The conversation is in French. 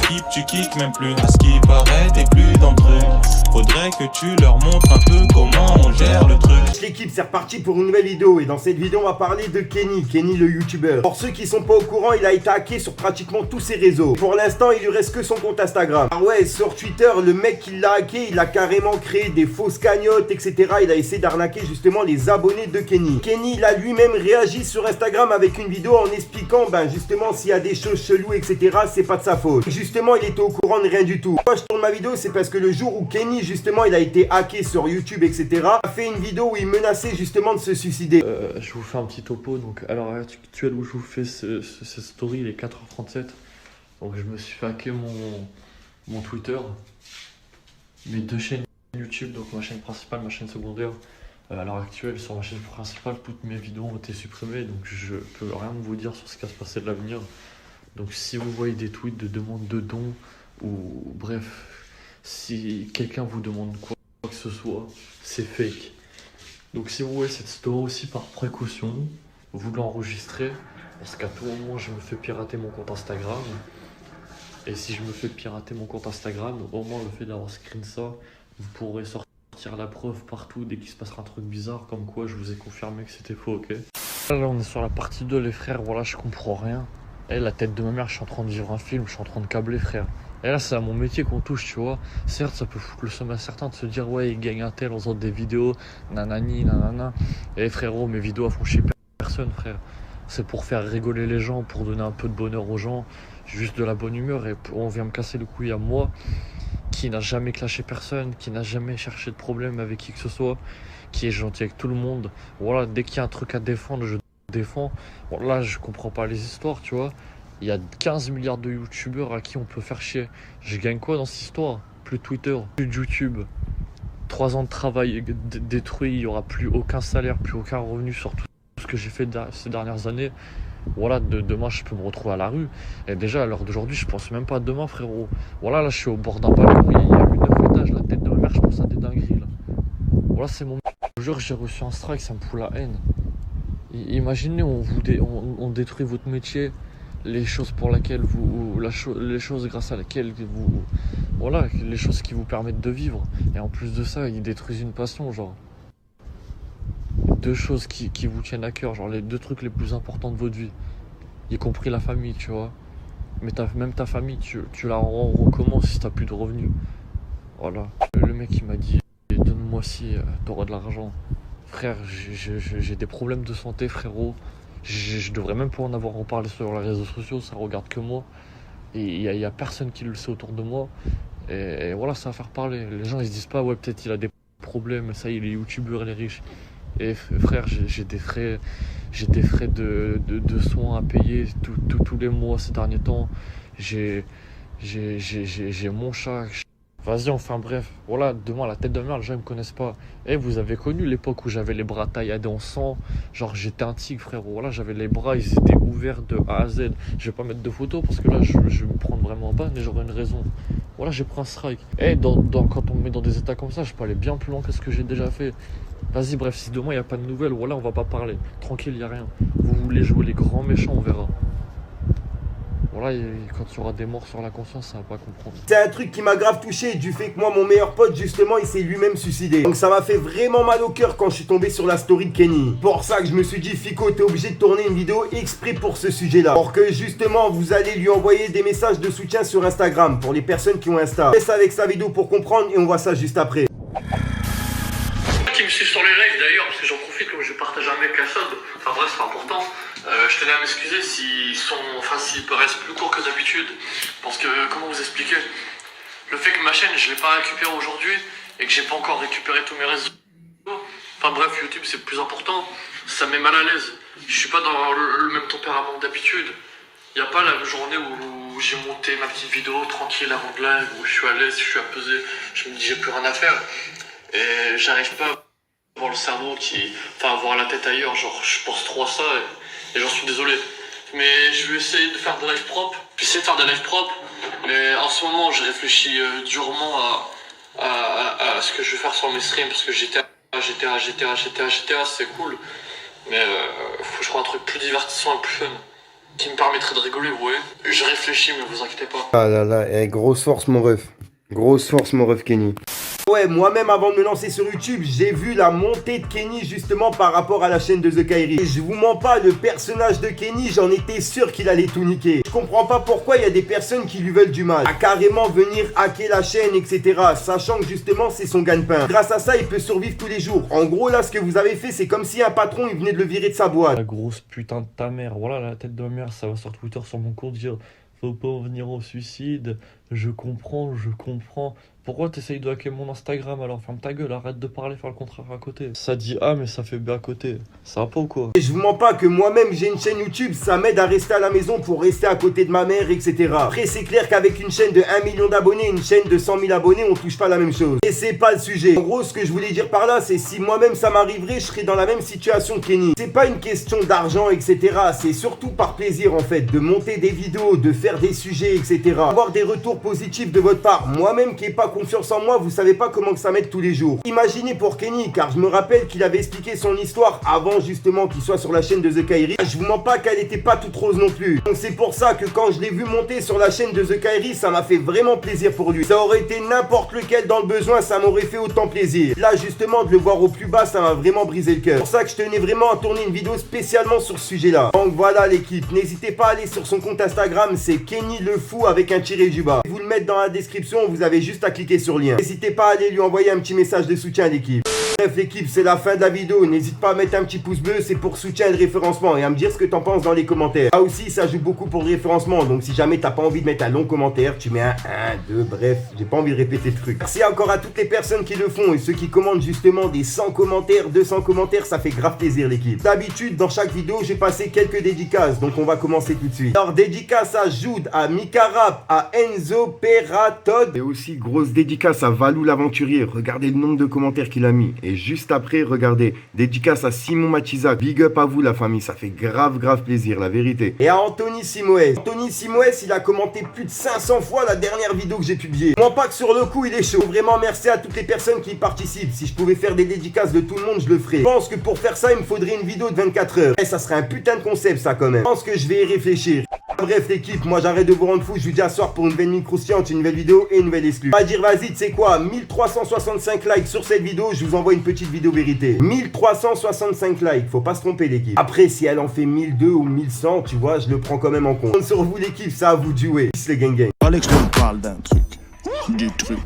l'équipe, tu kicks même plus. À ce qui paraît, t'es plus dans le truc. Faudrait que tu leur montres un peu comment on gère le truc. L'équipe, c'est reparti pour une nouvelle vidéo. Et dans cette vidéo, on va parler de Kenny le youtubeur. Pour ceux qui sont pas au courant, il a été hacké sur pratiquement tous ses réseaux. Pour l'instant, il lui reste que son compte Instagram. Ah ouais, sur Twitter, le mec qui l'a hacké, il a carrément créé des fausses cagnottes, etc. Il a essayé d'arnaquer justement les abonnés de Kenny. Kenny, il a lui-même réagi sur Instagram avec une vidéo en expliquant, justement, s'il y a des choses cheloues, etc., c'est pas de sa faute. Justement, il était au courant de rien du tout. Moi, je tourne ma vidéo, c'est parce que le jour où Kenny, justement, il a été hacké sur YouTube, etc., a fait une vidéo où il menaçait justement de se suicider. Je vous fais un petit topo. Donc, à l'heure actuelle où je vous fais ce story, il est 4h37. Donc, je me suis fait hacker mon Twitter, mes deux chaînes YouTube, donc ma chaîne principale, ma chaîne secondaire. À l'heure actuelle, sur ma chaîne principale, toutes mes vidéos ont été supprimées, donc je peux rien vous dire sur ce qui va se passer de l'avenir. Donc si vous voyez des tweets de demande de dons, ou bref, si quelqu'un vous demande quoi que ce soit, c'est fake. Donc si vous voyez cette story aussi, par précaution, vous l'enregistrez, parce qu'à tout moment je me fais pirater mon compte Instagram. Et si je me fais pirater mon compte Instagram, au moins le fait d'avoir screen ça, vous pourrez sortir la preuve partout dès qu'il se passera un truc bizarre, comme quoi je vous ai confirmé que c'était faux, ok? Là on est sur la partie 2 les frères, voilà, je comprends rien. Et la tête de ma mère, je suis en train de vivre un film, je suis en train de câbler, frère. Et là c'est à mon métier qu'on touche, tu vois. Certes ça peut foutre le seum à certains de se dire ouais il gagne un tel en faisant des vidéos, nanani, nanana. Et frérot, mes vidéos font chier personne, frère. C'est pour faire rigoler les gens, pour donner un peu de bonheur aux gens, juste de la bonne humeur, et on vient me casser le couille à moi, qui n'a jamais clashé personne, qui n'a jamais cherché de problème avec qui que ce soit, qui est gentil avec tout le monde. Voilà, dès qu'il y a un truc à défendre, je défends. Bon, là, je comprends pas les histoires, tu vois. Il y a 15 milliards de youtubeurs à qui on peut faire chier. Je gagne quoi dans cette histoire? Plus de Twitter, plus de YouTube. 3 ans de travail détruit, il n'y aura plus aucun salaire, plus aucun revenu sur tout ce que j'ai fait ces dernières années. Voilà, demain je peux me retrouver à la rue. Et déjà à l'heure d'aujourd'hui, je pense même pas à demain, frérot. Voilà, là je suis au bord d'un palais où il y a eu 9 étages, la tête de ma mère, je pense à des dingueries là. Voilà, c'est mon. Je vous jure, j'ai reçu un strike, ça me fout la haine. Imaginez, on détruit votre métier, les choses pour lesquelles les choses grâce à lesquelles vous. Voilà, les choses qui vous permettent de vivre. Et en plus de ça, ils détruisent une passion, genre. Deux choses qui vous tiennent à cœur, genre les deux trucs les plus importants de votre vie, y compris la famille, tu vois. Mais même ta famille, tu la recommences si t'as plus de revenus. Voilà. Le mec il m'a dit donne-moi si t'auras de l'argent. Frère, j'ai des problèmes de santé, frérot. Je devrais même pas en parler sur les réseaux sociaux, ça regarde que moi. Et il y a personne qui le sait autour de moi. Et voilà, ça va faire parler. Les gens ils se disent pas ouais peut-être il a des problèmes, ça il est youtubeur, il est riche. Et frère, j'ai des frais de soins à payer tous les mois ces derniers temps. J'ai mon chat. Vas-y, enfin bref. Voilà, demain, la tête de merde, les gens ne me connaissent pas. Et vous avez connu l'époque où j'avais les bras tailladés en sang. Genre, j'étais un tigre, frérot. Voilà, j'avais les bras, ils étaient ouverts de A à Z. Je vais pas mettre de photos parce que là, je vais me prendre vraiment en bas, mais j'aurai une raison. Voilà, j'ai pris un strike. Et quand on me met dans des états comme ça, je peux aller bien plus loin que ce que j'ai déjà fait. Vas-y, bref, si demain il n'y a pas de nouvelles, voilà, on va pas parler. Tranquille, il n'y a rien. Vous voulez jouer les grands méchants, on verra. Voilà, et quand il y aura des morts sur la conscience, ça va pas comprendre. C'est un truc qui m'a grave touché du fait que moi, mon meilleur pote, justement, il s'est lui-même suicidé. Donc ça m'a fait vraiment mal au cœur quand je suis tombé sur la story de Kenny. Pour ça que je me suis dit, Fico, t'es obligé de tourner une vidéo exprès pour ce sujet-là. Pour que justement, vous allez lui envoyer des messages de soutien sur Instagram pour les personnes qui ont Insta. Laisse avec sa vidéo pour comprendre et on voit ça juste après. Qui me suivent sur les lives d'ailleurs, parce que j'en profite comme je partage un mec à Sod, enfin bref c'est important, je tenais à m'excuser s'ils paraissent plus courts que d'habitude, parce que comment vous expliquer, le fait que ma chaîne je l'ai pas récupérée aujourd'hui, et que j'ai pas encore récupéré tous mes réseaux, enfin bref YouTube c'est plus important, ça me met mal à l'aise, je suis pas dans le même tempérament d'habitude, y a pas la journée où j'ai monté ma petite vidéo tranquille avant de live, où je suis à l'aise, je suis apaisé, je me dis j'ai plus rien à faire, et j'arrive pas à avoir le cerveau avoir la tête ailleurs, genre je pense trop à ça et j'en suis désolé. Mais je vais essayer de faire des lives propres, mais en ce moment je réfléchis durement à ce que je vais faire sur mes streams, parce que GTA c'est cool, mais faut que je trouve un truc plus divertissant et plus fun. Qui me permettrait de rigoler, ouais. Je réfléchis, mais vous inquiétez pas. Ah là là, grosse force mon ref. Grosse force mon ref Kenny. Ouais, moi-même avant de me lancer sur YouTube, j'ai vu la montée de Kenny justement par rapport à la chaîne de The Kairi. Et je vous mens pas, le personnage de Kenny, j'en étais sûr qu'il allait tout niquer. Je comprends pas pourquoi il y a des personnes qui lui veulent du mal. À carrément venir hacker la chaîne, etc. Sachant que justement c'est son gagne-pain. Grâce à ça, il peut survivre tous les jours. En gros là, ce que vous avez fait, c'est comme si un patron, il venait de le virer de sa boîte. La grosse putain de ta mère, voilà la tête de ma mère, ça va sur Twitter, sur mon compte dire faut pas en venir au suicide, je comprends. Pourquoi t'essayes de hacker mon Instagram alors? Ferme ta gueule, arrête de parler, faire le contraire à côté. Ça dit A mais ça fait B à côté, ça va pas ou quoi? Et je vous mens pas que moi-même j'ai une chaîne YouTube, ça m'aide à rester à la maison pour rester à côté de ma mère, etc. Après c'est clair qu'avec une chaîne de 1 million d'abonnés, une chaîne de 100 000 abonnés, on touche pas la même chose. Et c'est pas le sujet. En gros ce que je voulais dire par là, c'est si moi-même ça m'arriverait, je serais dans la même situation que Kenny. C'est pas une question d'argent, etc. C'est surtout par plaisir en fait, de monter des vidéos, de faire des sujets, etc. Avoir des retours positifs de votre part. Moi-même qui ai pas confiance en moi, vous savez pas comment que ça m'aide tous les jours. Imaginez pour Kenny, car je me rappelle qu'il avait expliqué son histoire avant justement qu'il soit sur la chaîne de The Kairi. Je vous mens pas qu'elle était pas toute rose non plus. Donc c'est pour ça que quand je l'ai vu monter sur la chaîne de The Kairi, ça m'a fait vraiment plaisir pour lui. Ça aurait été n'importe lequel dans le besoin, ça m'aurait fait autant plaisir. Là justement de le voir au plus bas, ça m'a vraiment brisé le cœur. C'est pour ça que je tenais vraiment à tourner une vidéo spécialement sur ce sujet là. Donc voilà l'équipe, n'hésitez pas à aller sur son compte Instagram, c'est Kenny le fou avec un tiré du bas. Je vais vous le mettre dans la description, vous avez juste à cliquer sur le lien. N'hésitez pas à aller lui envoyer un petit message de soutien à l'équipe. Bref l'équipe, c'est la fin de la vidéo, n'hésite pas à mettre un petit pouce bleu, c'est pour soutien et le référencement et à me dire ce que t'en penses dans les commentaires. Là aussi ça joue beaucoup pour le référencement, donc si jamais t'as pas envie de mettre un long commentaire, tu mets un 2, bref, j'ai pas envie de répéter le truc. Merci encore à toutes les personnes qui le font et ceux qui commandent justement des 100 commentaires, 200 commentaires, ça fait grave plaisir l'équipe. D'habitude dans chaque vidéo j'ai passé quelques dédicaces, donc on va commencer tout de suite. Alors dédicace à Jude, à Mikarap, à Enzo Peratod et aussi grosse dédicace à Valou l'aventurier, regardez le nombre de commentaires qu'il a mis. Et juste après, regardez, dédicace à Simon Matizac. Big up à vous la famille, ça fait grave plaisir, la vérité. Et à Anthony Simoes. Anthony Simoes, il a commenté plus de 500 fois la dernière vidéo que j'ai publiée. Non pas que sur le coup, il est chaud. Vraiment, merci à toutes les personnes qui y participent. Si je pouvais faire des dédicaces de tout le monde, je le ferais. Je pense que pour faire ça, il me faudrait une vidéo de 24 heures. Et ça serait un putain de concept, ça, quand même. Je pense que je vais y réfléchir. Bref l'équipe, moi j'arrête de vous rendre fou, je vous dis à soir pour une nouvelle mine croustillante, une nouvelle vidéo et une nouvelle exclue. Pas dire vas-y, tu sais quoi, 1365 likes sur cette vidéo, je vous envoie une petite vidéo vérité. 1365 likes, faut pas se tromper l'équipe. Après si elle en fait 1002 ou 1100, tu vois, je le prends quand même en compte. Sur vous l'équipe, ça à vous de jouer. Peace les gang gang. Alex, je te parle d'un truc. Du truc.